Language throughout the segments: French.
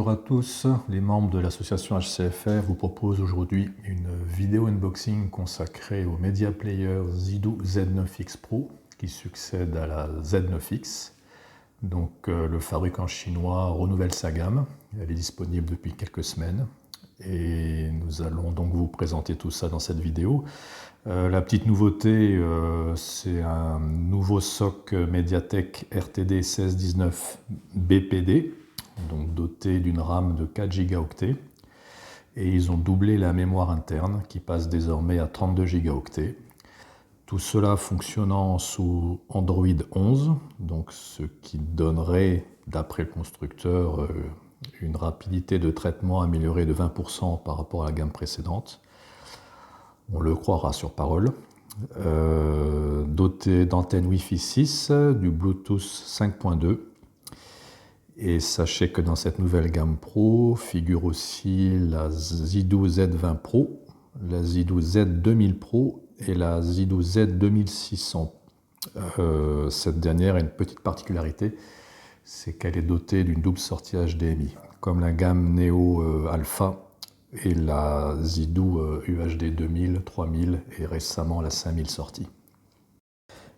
Bonjour à tous, les membres de l'association HCFR vous proposent aujourd'hui une vidéo unboxing consacrée au Media Player Zidou Z9X Pro qui succède à la Z9X. Donc le fabricant chinois renouvelle sa gamme, elle est disponible depuis quelques semaines et nous allons donc vous présenter tout ça dans cette vidéo. La petite nouveauté, c'est un nouveau SoC Mediatek RTD 1619 BPD, donc doté d'une RAM de 4 Go. Et ils ont doublé la mémoire interne qui passe désormais à 32 Go. Tout cela fonctionnant sous Android 11, donc ce qui donnerait, d'après le constructeur, une rapidité de traitement améliorée de 20% par rapport à la gamme précédente. On le croira sur parole. Doté d'antenne Wi-Fi 6, du Bluetooth 5.2. Et sachez que dans cette nouvelle gamme Pro figure aussi la Zidou Z20 Pro, la Zidou Z2000 Pro et la Zidou Z2600. Cette dernière a une petite particularité, c'est qu'elle est dotée d'une double sortie HDMI, comme la gamme Neo Alpha et la Zidou UHD 2000, 3000 et récemment la 5000 sortie.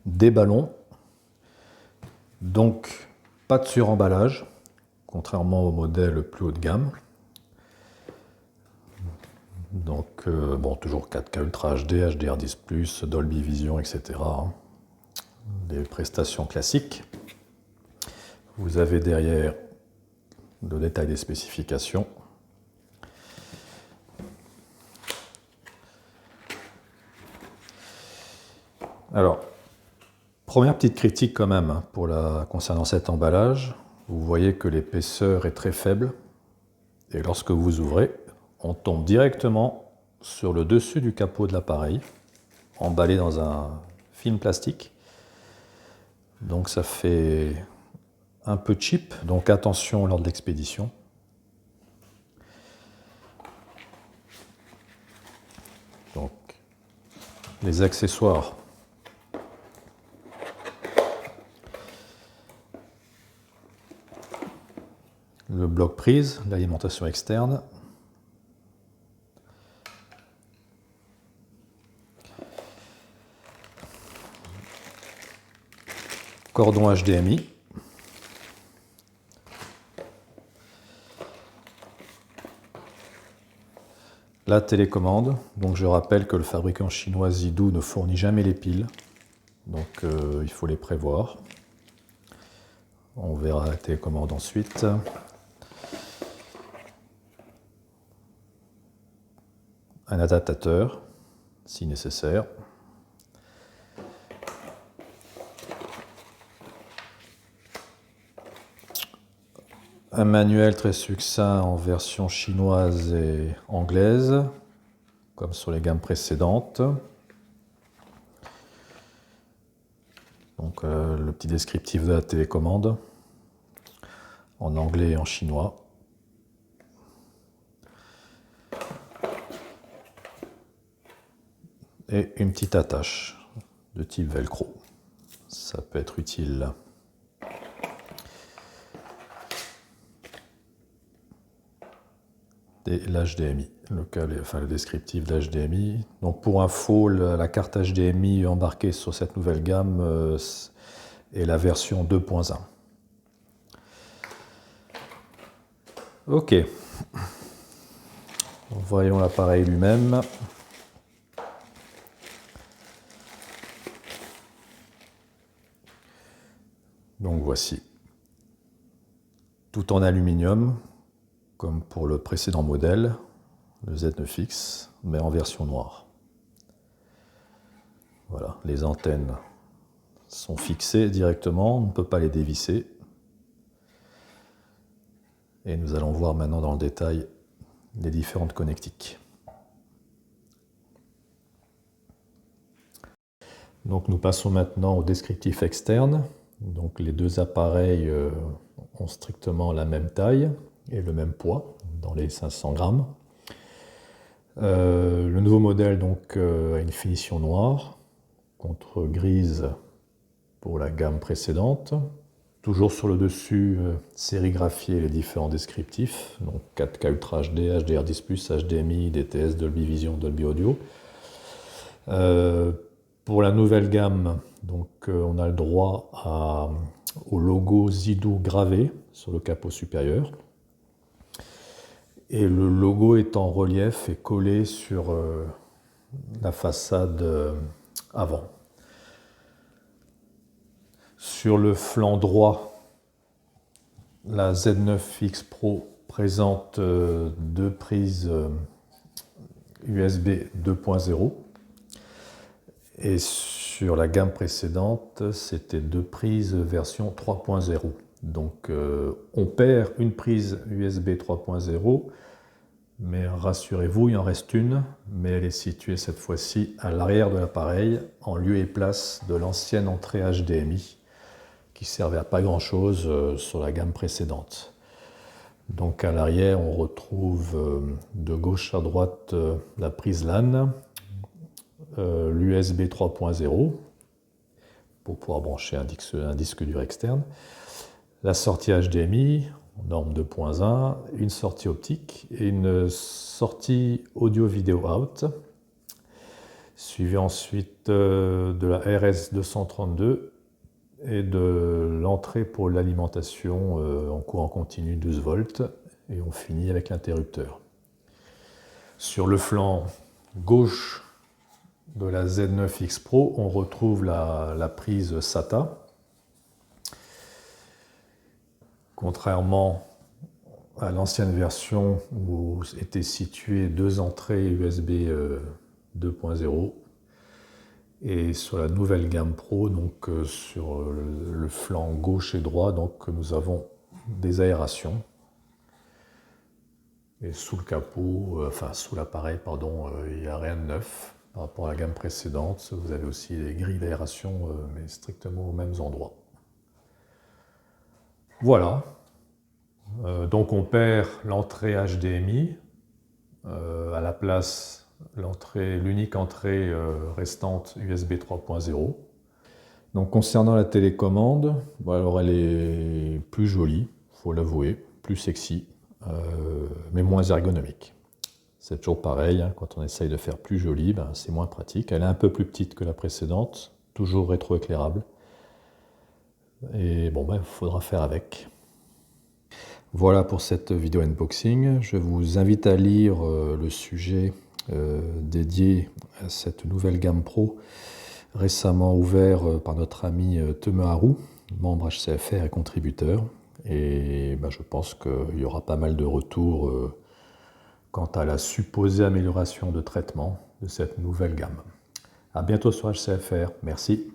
Des ballons, donc pas de suremballage, contrairement au modèle plus haut de gamme. Donc bon, toujours 4K Ultra HD, HDR10+, Dolby Vision, etc. Des prestations classiques. Vous avez derrière le détail des spécifications. Alors, première petite critique quand même concernant cet emballage. Vous voyez que l'épaisseur est très faible et lorsque vous ouvrez, on tombe directement sur le dessus du capot de l'appareil, emballé dans un film plastique. Donc ça fait un peu cheap, donc attention lors de l'expédition. Donc les accessoires. Le bloc prise, l'alimentation externe. Cordon HDMI. La télécommande. Donc je rappelle que le fabricant chinois Zidou ne fournit jamais les piles. Donc il faut les prévoir. On verra la télécommande ensuite. Un adaptateur, si nécessaire. Un manuel très succinct en version chinoise et anglaise, comme sur les gammes précédentes. Donc le petit descriptif de la télécommande, en anglais et en chinois. Et une petite attache de type velcro. Ça peut être utile. Et l'HDMI, le descriptif d'HDMI. Donc pour info, la carte HDMI embarquée sur cette nouvelle gamme est la version 2.1. Ok. Voyons l'appareil lui-même. Donc voici, tout en aluminium, comme pour le précédent modèle, le Z9X, mais en version noire. Voilà, les antennes sont fixées directement, on ne peut pas les dévisser. Et nous allons voir maintenant dans le détail les différentes connectiques. Donc nous passons maintenant au descriptif externe. Donc les deux appareils ont strictement la même taille et le même poids, dans les 500 grammes. Le nouveau modèle donc, a une finition noire, contre grise pour la gamme précédente, Toujours sur le dessus, sérigraphier les différents descriptifs, donc 4K Ultra HD, HDR10+, HDMI, DTS, Dolby Vision, Dolby Audio. Pour la nouvelle gamme, donc, on a le droit au logo Zidou gravé sur le capot supérieur. Et le logo est en relief et collé sur la façade avant. Sur le flanc droit, la Z9X Pro présente deux prises USB 2.0 et sur la gamme précédente, c'était deux prises version 3.0. Donc on perd une prise USB 3.0, mais rassurez-vous, il en reste une, mais elle est située cette fois-ci à l'arrière de l'appareil, en lieu et place de l'ancienne entrée HDMI, qui servait à pas grand-chose sur la gamme précédente. Donc à l'arrière, on retrouve de gauche à droite la prise LAN, l'USB 3.0 pour pouvoir brancher un disque dur externe, la sortie HDMI, norme 2.1, une sortie optique et une sortie audio-vidéo out, suivi ensuite de la RS232 et de l'entrée pour l'alimentation en courant continu 12 volts et on finit avec l'interrupteur. Sur le flanc gauche de la Z9X Pro, on retrouve la prise SATA. Contrairement à l'ancienne version où étaient situées deux entrées USB 2.0, et sur la nouvelle gamme Pro, donc sur le flanc gauche et droit, donc nous avons des aérations. Et sous le capot, enfin sous l'appareil, pardon, il n'y a rien de neuf par rapport à la gamme précédente. Vous avez aussi les grilles d'aération, mais strictement aux mêmes endroits. Voilà. Donc on perd l'entrée HDMI, à la place l'unique entrée restante USB 3.0. Donc concernant la télécommande, bon, alors elle est plus jolie, il faut l'avouer, plus sexy, mais moins ergonomique. C'est toujours pareil, hein, quand on essaye de faire plus joli, ben, c'est moins pratique. Elle est un peu plus petite que la précédente, toujours rétroéclairable. Et bon, ben, il faudra faire avec. Voilà pour cette vidéo unboxing. Je vous invite à lire le sujet dédié à cette nouvelle gamme Pro récemment ouvert par notre ami Teme Haru, membre HCFR et contributeur. Et ben, je pense qu'il y aura pas mal de retours quant à la supposée amélioration de traitement de cette nouvelle gamme. À bientôt sur HCFR. Merci.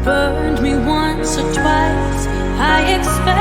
Burned me once or twice, I expect